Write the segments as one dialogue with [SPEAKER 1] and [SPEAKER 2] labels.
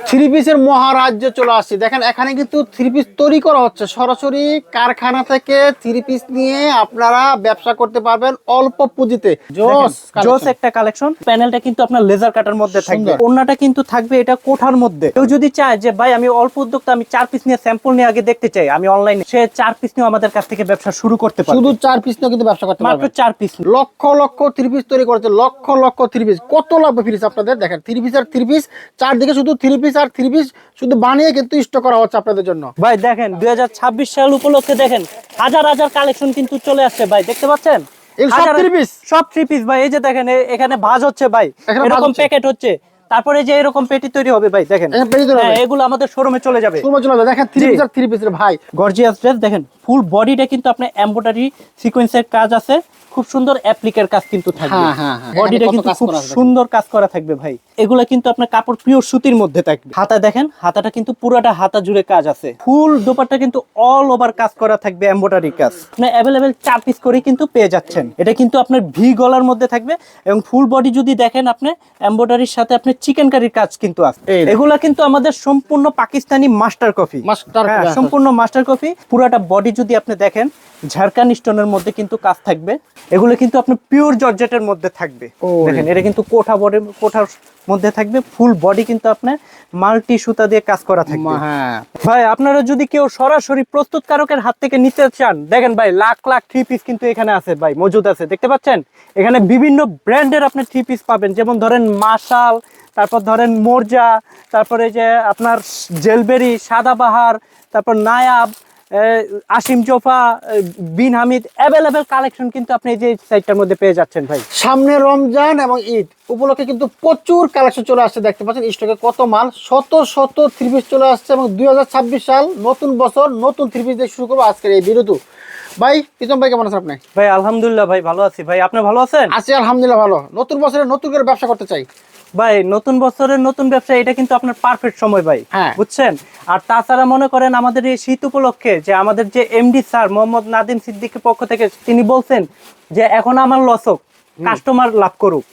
[SPEAKER 1] Three পিসের মহারাজ্য চলে আসছে। দেখেন এখানে কিন্তু থ্রি পিস তৈরি করা হচ্ছে, সরাসরি কারখানা থেকে থ্রি পিস নিয়ে আপনারা ব্যবসা করতে পারবেন অল্প পুঁজিতে।
[SPEAKER 2] জোস একটা কালেকশন। প্যানেলটা কিন্তু আপনার লেজার কাটার মধ্যে থাকবে, ওন্নাটা কিন্তু থাকবে এটা কোঠার মধ্যে। কেউ যদি চায় যে ভাই আমি অল্প উদ্যোক্তা, আমি 4 পিস নিয়ে স্যাম্পল নিয়ে আগে দেখতে চাই, আমি অনলাইনে, সে 4 পিস নিয়ে আমাদের কাছ থেকে ব্যবসা শুরু করতে পারবে।
[SPEAKER 1] শুধু 4 পিস নিয়ে কিন্তু ব্যবসা করতে পারবেন,
[SPEAKER 2] মাত্র 4 piece.
[SPEAKER 1] Lakh lakh three piece তৈরি করেছে, লক্ষ লক্ষ থ্রি পিস। কত লাগবে ফ্রিজ আপনাদের? দেখেন থ্রি পিস আর থ্রি পিস, চারদিকে শুধু থ্রি পিস আর থ্রি পিস শুধু বানিয়ে কিন্তু স্টক করা হচ্ছে আপনাদের জন্য।
[SPEAKER 2] ভাই দেখেন 2026 সাল উপলক্ষে দেখেন হাজার হাজার কালেকশন কিন্তু চলে আসছে ভাই, দেখতে পাচ্ছেন সব থ্রি পিস ভাই। এই যে দেখেন এখানে ভাঁজ হচ্ছে ভাই, এরকম প্যাকেট হচ্ছে, তারপরে যে এরকম পেটি তৈরি হবে ভাই। দেখেন এগুলো আমাদের শোরুমে চলে যাবে।
[SPEAKER 1] দেখেন থ্রি পিস আর থ্রি পিসের ভাই
[SPEAKER 2] গর্জিয়াস ড্রেস। দেখেন ফুল বডিটা কিন্তু আপনার এমব্রয়ডারি সিকোয়েন্সের কাজ আছে, খুব সুন্দর অ্যাপ্লিকের কাজ কিন্তু থাকবে। বডিটা কিন্তু খুব সুন্দর কাজ করা থাকবে ভাই। এগুলা কিন্তু আপনার কাপড় পিওর সুতির মধ্যে থাকবে। হাতা দেখেন, হাতাটা কিন্তু পুরোটা হাতা জুড়ে কাজ আছে। ফুল দোপাট্টা কিন্তু অল ওভার কাজ করা থাকবে, এমব্রয়ডারি কাজ। আপনি अवेलेबल 4 পিস করে কিন্তু পেয়ে যাচ্ছেন। এটা কিন্তু আপনার ভি গলার মধ্যে থাকবে এবং ফুল বডি যদি দেখেন আপনি এমব্রয়ডারির সাথে আপনি চিকেন কারির কাজ কিন্তু আছে। এগুলা কিন্তু আমাদের সম্পূর্ণ পাকিস্তানি মাস্টার কপি, সম্পূর্ণ মাস্টার কপি। পুরোটা বডি যদি আপনি দেখেন ঝাড়খান স্টোনের মধ্যে কিন্তু কাজ থাকবে। এগুলো কিন্তু আপনার পিওর জর্জেটের মধ্যে থাকবে। দেখেন এটা কিন্তু কোঠার মধ্যে থাকবে। ফুল বডি কিন্তু আপনার মাল্টি সুতা দিয়ে কাজ করা থাকবে। ভাই আপনারা যদি কেউ সরাসরি প্রস্তুতকারকের হাত থেকে নিতে চান, দেখেন ভাই লাখ লাখ থ্রি পিস কিন্তু এখানে আছে ভাই, মজুদ আছে। দেখতে পাচ্ছেন এখানে বিভিন্ন ব্র্যান্ডের আপনি থ্রি পিস পাবেন, যেমন ধরেন মাশাল, তারপর ধরেন মোরজা, তারপরে যে আপনার জেলবেরি, সাদাবাহার, তারপর নায়াব, আসিম জোফা, বিন হামিদ, অ্যাভেলেবেল কালেকশন কিন্তু আপনি এই যে সাইটটার মধ্যে পেয়ে যাচ্ছেন ভাই।
[SPEAKER 1] সামনে রমজান এবং ঈদ উপলক্ষে কিন্তু প্রচুর কালেকশন চলে আসছে। দেখতে পাচ্ছেন স্টকে কত মাল, শত শত থ্রি পিস চলে আসছে এবং 2026 সাল নতুন বছর, নতুন থ্রি পিস দিয়ে শুরু করবো আজকের এই বিরতি। ভাই প্রীতম ভাই কেমন আছেন আপনি?
[SPEAKER 2] ভাই আলহামদুলিল্লাহ ভাই ভালো আছি। ভাই আপনি ভালো আছেন?
[SPEAKER 1] আছি আলহামদুলিল্লাহ ভালো। নতুন বছরে নতুন করে ব্যবসা করতে চাই
[SPEAKER 2] ভাই, নতুন বছরের নতুন ব্যবসা, এটা কিন্তু আপনার পারফেক্ট সময় ভাই, বুঝছেন। আর তাছাড়া মনে করেন আমাদের এই শীত উপলক্ষে যে আমাদের যে এমডি স্যার মোহাম্মদ নাদিম সিদ্দিকের পক্ষ থেকে তিনি বলছেন যে এখন আমার লস হোক, কাস্টমার লাভ করুক,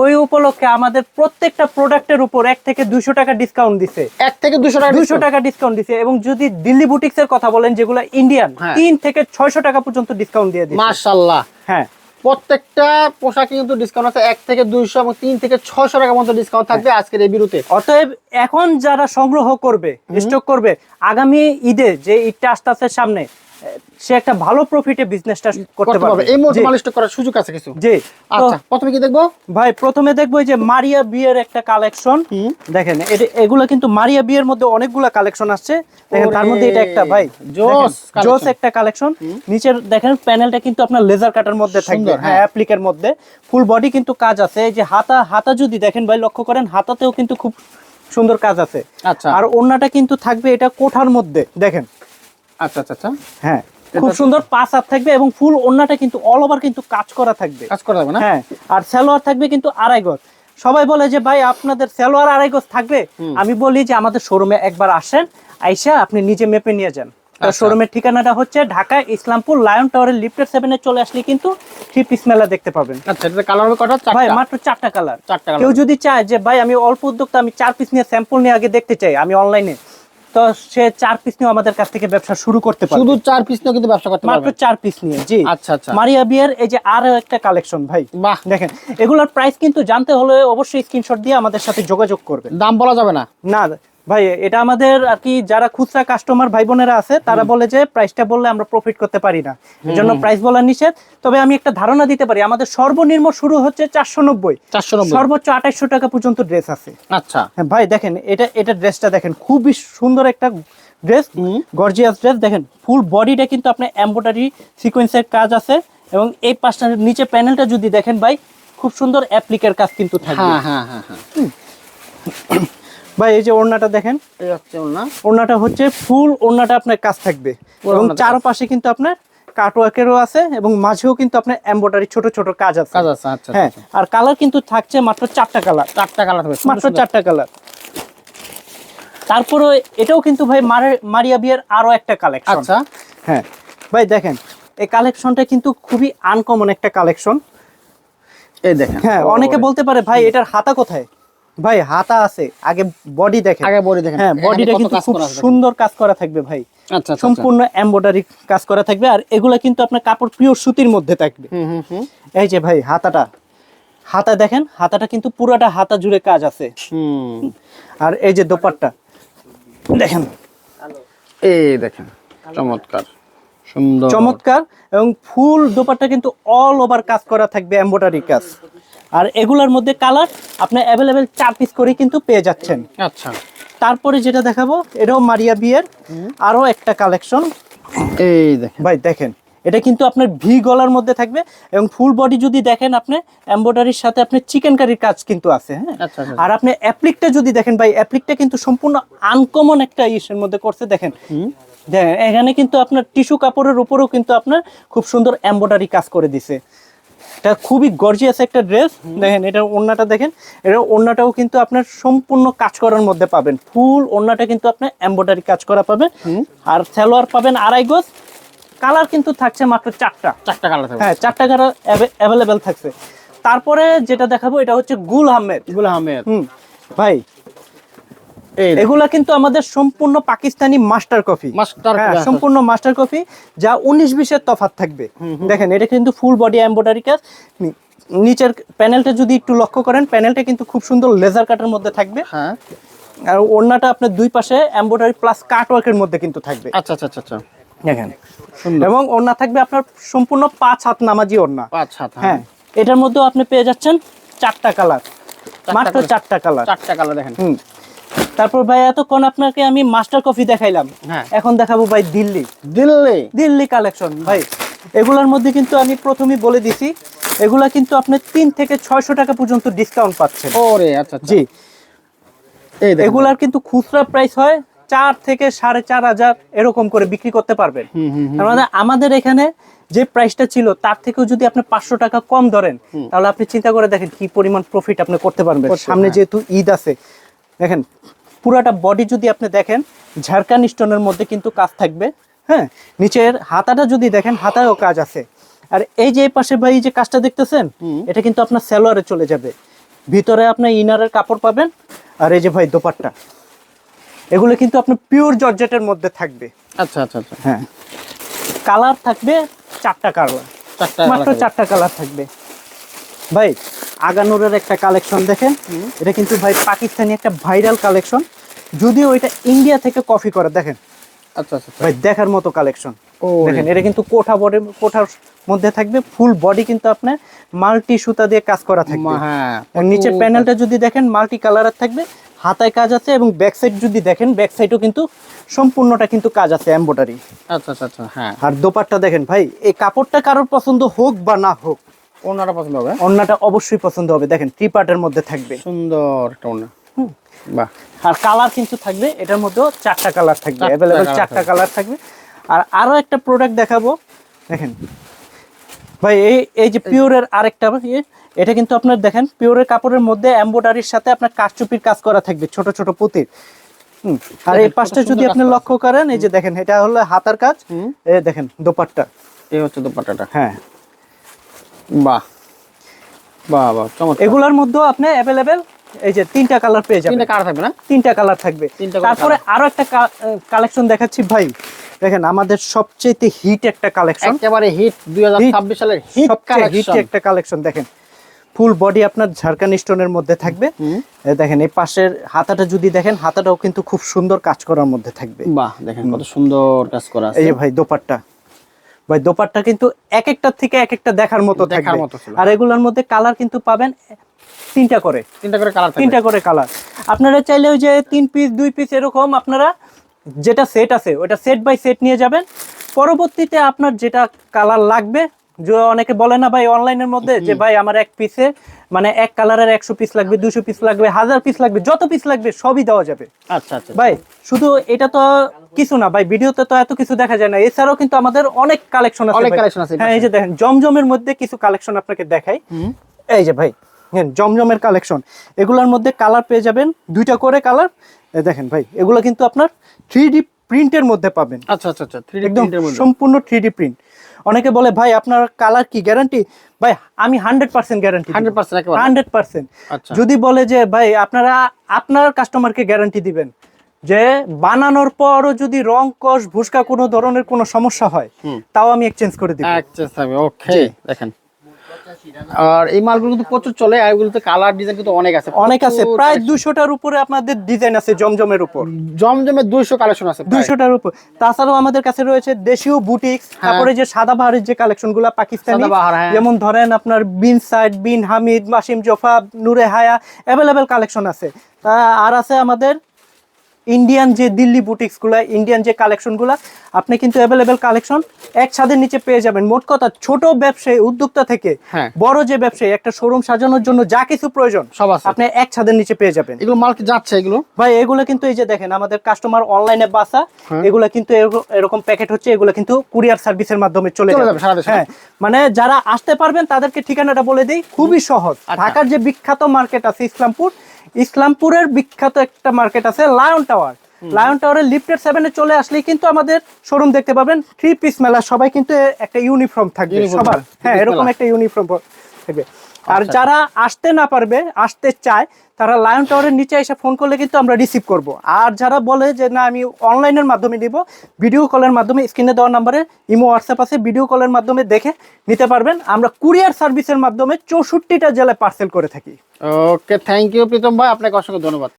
[SPEAKER 2] ওই উপলক্ষে আমাদের প্রত্যেকটা প্রোডাক্টের উপর 1 থেকে 200 টাকা ডিসকাউন্ট দিছে।
[SPEAKER 1] 1 থেকে 200 টাকা
[SPEAKER 2] ডিসকাউন্ট দিছে। এবং যদি দিল্লি বুটিক্স এর কথা বলেন যেগুলো ইন্ডিয়ান, 3 থেকে 600 টাকা পর্যন্ত ডিসকাউন্ট দিয়ে দিছে।
[SPEAKER 1] মাশাআল্লাহ।
[SPEAKER 2] হ্যাঁ,
[SPEAKER 1] প্রত্যেকটা পোশাকে কিন্তু ডিসকাউন্ট আছে 1 থেকে 200 এবং 3 থেকে 600 টাকা পর্যন্ত ডিসকাউন্ট থাকবে আজকের এই বিরতিতে।
[SPEAKER 2] অতএব এখন যারা সংগ্রহ করবে, স্টক করবে, আগামী ঈদে যে ঈদটা আসছে সামনে, সে একটা ভালো প্রফিটে বিজনেসটা করতে পারবে।
[SPEAKER 1] এই মুহূর্তে মাল স্টক করার সুযোগ আছে কিছু।
[SPEAKER 2] জি,
[SPEAKER 1] আচ্ছা প্রথমে কি দেখবো
[SPEAKER 2] ভাই? প্রথমে দেখবো যে মারিয়া বিয়ের একটা কালেকশন। দেখেন এগুলো কিন্তু মারিয়া বিয়ের মধ্যে অনেকগুলা কালেকশন আসছে। দেখেন তার মধ্যে এটা একটা ভাই জোস একটা কালেকশন। নিচের দেখেন প্যানেলটা কিন্তু আপনার লেজার কাটার মধ্যে থাকবে, হ্যাঁ অ্যাপ্লিকের মধ্যে। ফুল বডি কিন্তু কাজ আছে। এই যে হাতা যদি দেখেন ভাই, লক্ষ্য করেন হাতাতেও কিন্তু খুব সুন্দর কাজ আছে।
[SPEAKER 1] আচ্ছা,
[SPEAKER 2] আর ওন্নাটা কিন্তু থাকবে এটা কোঠার মধ্যে। দেখেন
[SPEAKER 1] আচ্ছা আচ্ছা আচ্ছা,
[SPEAKER 2] হ্যাঁ খুব সুন্দর পাঁচ হাত থাকবে এবং ফুল ওন্নাটা কিন্তু অল ওভার কিন্তু কাজ করা থাকবে,
[SPEAKER 1] না?
[SPEAKER 2] হ্যাঁ। আর সালোয়ার থাকবে কিন্তু 2.5 গজ। সবাই বলে যে ভাই আপনাদের সালোয়ার 2.5 গজ থাকবে। আমি বলি যে আমাদের শোরুমে একবার আসেন, আইসা আপনি নিজে মেপে নিয়ে যান। শোরুমের ঠিকানাটা হচ্ছে ঢাকা ইসলামপুর লায়ন টাওয়ারের লিফটের 7 এ চলে আসলে কিন্তু থ্রি পিস মেলা দেখতে পাবেন।
[SPEAKER 1] আচ্ছা, এটা কালার হবে কয়টা? 4টা।
[SPEAKER 2] ভাই মাত্র 4টা কালার। কেউ যদি চায় যে ভাই আমি অল্প উদ্যোক্তা, আমি 4 পিস নিয়ে স্যাম্পল নিয়ে আগে দেখতে চাই, আমি অনলাইনে, তো সে 4 পিস নিয়ে আমাদের কাছ থেকে ব্যবসা শুরু করতে পারবে।
[SPEAKER 1] শুধু 4 পিস নিয়ে কিন্তু ব্যবসা করতে পারবে,
[SPEAKER 2] মাত্র 4 পিস নিয়ে। জি
[SPEAKER 1] আচ্ছা আচ্ছা।
[SPEAKER 2] মারিয়া বিয়ের এই যে আরো একটা কালেকশন ভাই, বাহ দেখেন। এগুলোর প্রাইস কিন্তু জানতে হলে অবশ্যই স্ক্রিনশট দিয়ে আমাদের সাথে যোগাযোগ করবেন।
[SPEAKER 1] দাম বলা যাবে না?
[SPEAKER 2] না ভাই, এটা আমাদের আর কি যারা খুচরা কাস্টমার ভাই বোনেরা আছে তারা বলে যে প্রাইসটা বললে আমরা প্রফিট করতে পারি না, এজন্য প্রাইস বলা নিষেধ। তবে আমি একটা ধারণা দিতে পারি, আমাদের সর্বনিম্ন শুরু হচ্ছে 490, সর্বোচ্চ 2800 টাকা পর্যন্ত ড্রেস আছে।
[SPEAKER 1] আচ্ছা
[SPEAKER 2] হ্যাঁ ভাই দেখেন এটা ড্রেসটা দেখেন, খুবই সুন্দর একটা ড্রেস, গর্জিয়াস ড্রেস। দেখেন ফুল বডিটা কিন্তু আপনার এমব্রয়ডারি সিকোয়েন্সের কাজ আছে এবং এই পাশটার নিচে প্যানেলটা যদি দেখেন ভাই, খুব সুন্দর অ্যাপ্লিকের কাজ কিন্তু থাকবে।
[SPEAKER 1] হ্যাঁ হ্যাঁ হ্যাঁ।
[SPEAKER 2] ভাই এই যে ওড়নাটা দেখেন,
[SPEAKER 1] এই হচ্ছে ওড়না।
[SPEAKER 2] ওড়নাটা হচ্ছে ফুল ওড়নাটা আপনার কাজ থাকবে এবং চারপাশে কিন্তু আপনার কাটওয়ার্কেরও আছে এবং মাঝেও কিন্তু আপনার এমব্রয়ডারি ছোট ছোট কাজ আছে।
[SPEAKER 1] আচ্ছা
[SPEAKER 2] হ্যাঁ, আর কালার কিন্তু থাকছে মাত্র 4টা কালার।
[SPEAKER 1] 4টা কালার হবে,
[SPEAKER 2] মাত্র 4টা কালার। তারপরে এটাও কিন্তু ভাই মারিয়া বিয়ের আরো একটা কালেকশন।
[SPEAKER 1] আচ্ছা
[SPEAKER 2] হ্যাঁ ভাই দেখেন এই কালেকশনটা কিন্তু খুবই আনকমন একটা কালেকশন।
[SPEAKER 1] এই দেখেন,
[SPEAKER 2] হ্যাঁ অনেকে বলতে পারে ভাই এটার হাতা কোথায়? ভাই হাতা আছে, আগে বডি দেখেন,
[SPEAKER 1] আগে বডি দেখেন,
[SPEAKER 2] হ্যাঁ বডিটা কিন্তু খুব সুন্দর কাজ করা থাকবে ভাই।
[SPEAKER 1] আচ্ছা,
[SPEAKER 2] সম্পূর্ণ এমব্রয়ডারি কাজ করা থাকবে, আর এগুলা কিন্তু আপনার কাপড় পিওর সুতির মধ্যে থাকবে। এই যে ভাই হাতা দেখেন, হাতাটা কিন্তু পুরোটা হাতা জুড়ে কাজ আছে। আর এই যে দোপাট্টা দেখেন,
[SPEAKER 1] এই দেখেন চমৎকার, সুন্দর
[SPEAKER 2] চমৎকার, এবং ফুল দোপাট্টা কিন্তু অল ওভার কাজ করা থাকবে, এমব্রয়ডারি কাজ। আর এগুলোর মধ্যে কালার আপনি অ্যাভেলেবেল 4 পিস করে কিন্তু পেয়ে যাচ্ছেন।
[SPEAKER 1] আচ্ছা,
[SPEAKER 2] তারপরে যেটা দেখাবো, এটাও মারিয়া বিয়ের আরো একটা কালেকশন।
[SPEAKER 1] এই দেখেন
[SPEAKER 2] ভাই দেখেন, এটা কিন্তু আপনার ভি গলার মধ্যে থাকবে, এবং ফুল বডি যদি দেখেন আপনি এমব্রয়ডারির সাথে আপনি চিকেন কারির কাজ কিন্তু আছে, হ্যাঁ।
[SPEAKER 1] আচ্ছা,
[SPEAKER 2] আর আপনি অ্যাপ্লিকটা যদি দেখেন ভাই, অ্যাপ্লিকটা কিন্তু সম্পূর্ণ আনকমন একটা ইসের মধ্যে করছে। দেখেন এখানে কিন্তু আপনার টিস্যু কাপড়ের উপরেও কিন্তু আপনার খুব সুন্দর এমব্রয়ডারি কাজ করে দিছে। এটা খুবই গর্জিয়াস একটা ড্রেস। দেখেন এটা ওড়নাটা দেখেন, এটা ওড়নাটাও কিন্তু আপনার সম্পূর্ণ কাজ করার মধ্যে পাবেন, ফুল ওড়নাটা কিন্তু আপনার এমব্রয়ডারি কাজ করা পাবেন। আর সালোয়ার পাবেন 2.5 গজ। কালার কিন্তু থাকছে মাত্র 4টা
[SPEAKER 1] কালার থাকবে,
[SPEAKER 2] হ্যাঁ 4টা কালার অ্যাভেলেবেল থাকছে। তারপরে যেটা দেখাবো, এটা হচ্ছে গুল আহমেদ। ভাই এগুলা কিন্তু আমাদের সম্পূর্ণ পাকিস্তানি মাস্টার কফি, সম্পূর্ণ মাস্টার কফি, যা 19-20-এর তফাৎ থাকবে। দেখেন এটা কিন্তু ফুল বডি এমব্রয়ডারি কাজ। নিচের প্যানেলটা যদি একটু লক্ষ্য করেন, প্যানেলটা কিন্তু খুব সুন্দর লেজার কাটের মধ্যে থাকবে। আর ওড়নাটা আপনার দুই পাশে এমব্রয়ডারি প্লাস কাট ওয়ার্কের মধ্যে কিন্তু থাকবে।
[SPEAKER 1] আচ্ছা,
[SPEAKER 2] দেখেন, এবং ওড়না থাকবে আপনার সম্পূর্ণ 5 হাত নামাজি ওড়না।
[SPEAKER 1] 5 হাত,
[SPEAKER 2] হ্যাঁ। এটার মধ্যেও আপনি পেয়ে যাচ্ছেন 4টা কালার, মাত্র 4টা কালার।
[SPEAKER 1] দেখেন।
[SPEAKER 2] তারপর ভাই এতক্ষণ আপনাকে আমি মাস্টার কফি দেখাইলাম, এখন দেখাবো ভাই দিল্লি কালেকশন। ভাই এগুলার মধ্যে কিন্তু আমি প্রথমেই বলে দিছি, এগুলা কিন্তু আপনি 3 থেকে 600 টাকা পর্যন্ত ডিসকাউন্ট পাচ্ছেন।
[SPEAKER 1] ওরে আচ্ছা,
[SPEAKER 2] জি, এগুলার কিন্তু খুচরা প্রাইস হয় 4 থেকে 4.5 এরকম করে বিক্রি করতে পারবেন। আমাদের এখানে যে প্রাইসটা ছিল তার থেকেও যদি আপনি 500 টাকা কম ধরেন, তাহলে আপনি চিন্তা করে দেখেন কি পরিমাণ প্রফিট আপনি করতে পারবেন। সামনে যেহেতু ঈদ আছে, দেখেন পুরাটা বডি যদি আপনি দেখেন, ঝাড়খান স্টোনের মধ্যে কিন্তু কাজ থাকবে। হ্যাঁ, নিচের হাতাটা যদি দেখেন, হাতায়ও কাজ আছে। আর এই যে পাশে ভাই যে কাজটা দেখতেছেন, এটা কিন্তু আপনার সালোয়ারে চলে যাবে, ভিতরে আপনি ইনারের কাপড় পাবেন। আর এই যে ভাই দোপাট্টা, এগুলো কিন্তু আপনার পিওর জর্জেটের মধ্যে থাকবে।
[SPEAKER 1] আচ্ছা,
[SPEAKER 2] হ্যাঁ, কালার থাকবে 4টা কালার, মাত্র 4টা কালার থাকবে। ভাই আগানুরের একটা কালেকশন দেখেন, এটা কিন্তু ভাই পাকিস্তানি একটা ভাইরাল কালেকশন, যদিও এটা ইন্ডিয়া থেকে কপি করে। দেখেন
[SPEAKER 1] আচ্ছা,
[SPEAKER 2] ভাই দেখার মতো কালেকশন। দেখেন এটা কিন্তু কোঠার মধ্যে থাকবে, ফুল বডি কিন্তু আপনার মাল্টি সুতা দিয়ে কাজ করা থাকবে। নিচের প্যানেলটা যদি দেখেন মাল্টি কালারের থাকবে, হাতায় কাজ আছে, এবং ব্যাক সাইড যদি দেখেন, ব্যাক সাইডও কিন্তু সম্পূর্ণটা কিন্তু কাজ আছে এমব্রয়ডারি।
[SPEAKER 1] আচ্ছা, হ্যাঁ।
[SPEAKER 2] আর দোপাট্টা দেখেন ভাই, এই কাপড়টা কারোর পছন্দ হোক বা না হোক,
[SPEAKER 1] ওড়নাটা পছন্দ হবে,
[SPEAKER 2] ওড়নাটা অবশ্যই পছন্দ হবে। দেখেন 3 পার্টের মধ্যে থাকবে,
[SPEAKER 1] সুন্দর একটা ওড়না। বাহ।
[SPEAKER 2] আর কালার কিন্তু থাকবে, এটার মধ্যেও 4টা কালার থাকবে, অ্যাভেলেবেল 4টা কালার থাকবে। আর আরো একটা প্রোডাক্ট দেখাবো, দেখেন ভাই এই যে পিওরের আরেকটা, এটা কিন্তু আপনার দেখেন পিওরের কাপড়ের মধ্যে এমব্রয়ডারির সাথে আপনার কারচুপির কাজ করা থাকবে, ছোট ছোট পুঁতির। আর এই পাশটা যদি আপনি লক্ষ্য করেন, এই যে দেখেন এটা হলো হাতার কাজ, এই দেখেন দোপাট্টা,
[SPEAKER 1] এই হচ্ছে দোপাট্টাটা।
[SPEAKER 2] হ্যাঁ,
[SPEAKER 1] বাহ, চমৎকার।
[SPEAKER 2] এগুলোর মধ্যে আপনি অ্যাভেলেবেল এই যে 3টা কালার পেয়ে যাবেন।
[SPEAKER 1] 3টা কালার থাকবে না?
[SPEAKER 2] 3টা কালার থাকবে। তারপরে আরো একটা কালেকশন দেখাচ্ছি ভাই, দেখেন আমাদের সবচেয়ে হিট একটা কালেকশন,
[SPEAKER 1] একেবারে হিট 2026 সালের হিট
[SPEAKER 2] একটা কালেকশন। দেখেন ফুল বডি আপনার ঝাড়খান স্টোনের মধ্যে থাকবে। দেখেন এই পাশের হাতাটা যদি দেখেন, হাতাটাও কিন্তু খুব সুন্দর কাজ করার মধ্যে থাকবে।
[SPEAKER 1] বাহ, দেখেন কত সুন্দর কাজ করা আছে।
[SPEAKER 2] এই যে ভাই দোপাট্টা, ভাই দোপাট্টা কিন্তু এক একটার থেকে এক একটা দেখার মতো থাকবে। আর এগুলোর মধ্যে কালার কিন্তু পাবেন 3টা করে কালার। আপনারা চাইলে ওই যে 3 পিস 2 পিস এরকম আপনারা যেটা সেট আছে ওটা সেট বাই সেট নিয়ে যাবেন। পরবর্তীতে আপনার যেটা কালার লাগবে, যে অনেকে বলে না ভাই অনলাইনের মধ্যে যে ভাই আমার এক পিসে মানে এক কালারের 100 পিস লাগবে, 200 পিস লাগবে, 1000 পিস লাগবে, যত পিস লাগবে সবই দেওয়া যাবে।
[SPEAKER 1] আচ্ছা
[SPEAKER 2] ভাই শুধু এটা তো কিছু না ভাই, ভিডিওতে তো এত কিছু দেখা যায় না, এছাড়াও কিন্তু আমাদের অনেক কালেকশন আছে। হ্যাঁ, এই যে দেখেন জমজমের মধ্যে কিছু কালেকশন আপনাকে দেখাই। এই যে ভাই জমজমের কালেকশন, এগুলোর মধ্যে কালার পেয়ে যাবেন 2টা করে কালার। দেখেন ভাই এগুলো কিন্তু আপনার 3D প্রিন্টের মধ্যে পাবেন।
[SPEAKER 1] আচ্ছা, 3D
[SPEAKER 2] একদম
[SPEAKER 1] প্রিন্টের মধ্যে,
[SPEAKER 2] সম্পূর্ণ 3D প্রিন্ট। অনেকে বলে ভাই আপনার কালার কি গ্যারান্টি? ভাই আমি 100% গ্যারান্টি,
[SPEAKER 1] 100% একেবারে
[SPEAKER 2] 100%।
[SPEAKER 1] আচ্ছা
[SPEAKER 2] যদি বলে যে ভাই আপনারা আপনার কাস্টমারকে গ্যারান্টি দিবেন যে বানানোর পরও যদি রং কষ ভুসকা কোনো ধরনের কোনো সমস্যা হয় তাও আমি এক্সচেঞ্জ করে দিব।
[SPEAKER 1] এক্সচেঞ্জ হবে, ওকে। দেখেন আর এই মালগুলো কিন্তু প্রচুর চলে, আর এগুলোতে কালার ডিজাইন কিন্তু অনেক আছে,
[SPEAKER 2] অনেক আছে, প্রায় 200টার উপরে আপনাদের ডিজাইন আছে জমজমের উপর।
[SPEAKER 1] জমজমে 200 কালেকশন আছে,
[SPEAKER 2] 200টার উপর। তাছাড়াও আমাদের কাছে রয়েছে দেশীয় বুটিক্স, তারপরে যে সাদাবাহারের যে কালেকশনগুলো পাকিস্তানি,
[SPEAKER 1] সাদাবাহার, হ্যাঁ।
[SPEAKER 2] যেমন ধরেন আপনার বিন সাইড, বিন হামিদ, মাসিম জোফা, নূরে হায়া, অ্যাভেলেবেল কালেকশন আছে। আর আছে আমাদের ইন্ডিয়ান যে দিল্লি বুটিক্সগুলো, ইন্ডিয়ান যে কালেকশনগুলো, আপনি কিন্তু অ্যাভেলেবেল কালেকশন এক ছাদের নিচে পেয়ে যাবেন। মোট কথা ছোট ব্যবসায়ী উদ্যোক্তা থেকে
[SPEAKER 1] হ্যাঁ।
[SPEAKER 2] বড় যে ব্যবসায়ী একটা শোরুম সাজানোর জন্য যা কিছু প্রয়োজন
[SPEAKER 1] সব আছে,
[SPEAKER 2] আপনি এক ছাদের নিচে পেয়ে যাবেন।
[SPEAKER 1] এগুলো মাল কি যাচ্ছে এগুলো?
[SPEAKER 2] ভাই এগুলো কিন্তু এই যে দেখেন আমাদের কাস্টমার অনলাইনে বাসা, এগুলো কিন্তু এরকম প্যাকেট হচ্ছে, এগুলো কিন্তু কুরিয়ার সার্ভিসের মাধ্যমে চলে যাবে
[SPEAKER 1] সারা দেশে।
[SPEAKER 2] হ্যাঁ, মানে যারা আসতে পারবেন তাদেরকে ঠিকানাটা বলে দেই, খুবই সহজ। ঢাকার যে বিখ্যাত মার্কেট আছে ইসলামপুর, ইসলামপুরের বিখ্যাত একটা মার্কেট আছে লায়ন টাওয়ার, লায়ন টাওয়ারের লিফটেড 7-এ চলে আসলেই কিন্তু আমাদের শোরুম দেখতে পাবেন। 3 পিস মেলা, সবাই কিন্তু একটা ইউনিফর্ম থাকবে সবার, হ্যাঁ এরকম একটা ইউনিফর্ম থাকবে। আর যারা আসতে না পারবে, আসতে চায়, তারা লায়ন টাওয়ারের নিচে এসে ফোন করলে কিন্তু আমরা রিসিভ করব। আর যারা বলে যে না আমি অনলাইনের মাধ্যমে নিব, ভিডিও কলের মাধ্যমে স্ক্রিনে দেওয়া নাম্বারে ইমো হোয়াটসঅ্যাপ আছে, ভিডিও কলের মাধ্যমে দেখে নিতে পারবেন। আমরা কুরিয়ার সার্ভিসের মাধ্যমে 64টা জেলায় পার্সেল করে থাকি।
[SPEAKER 1] ওকে, থ্যাংক ইউ প্রীতম ভাই, আপনাকে অসংখ্য ধন্যবাদ।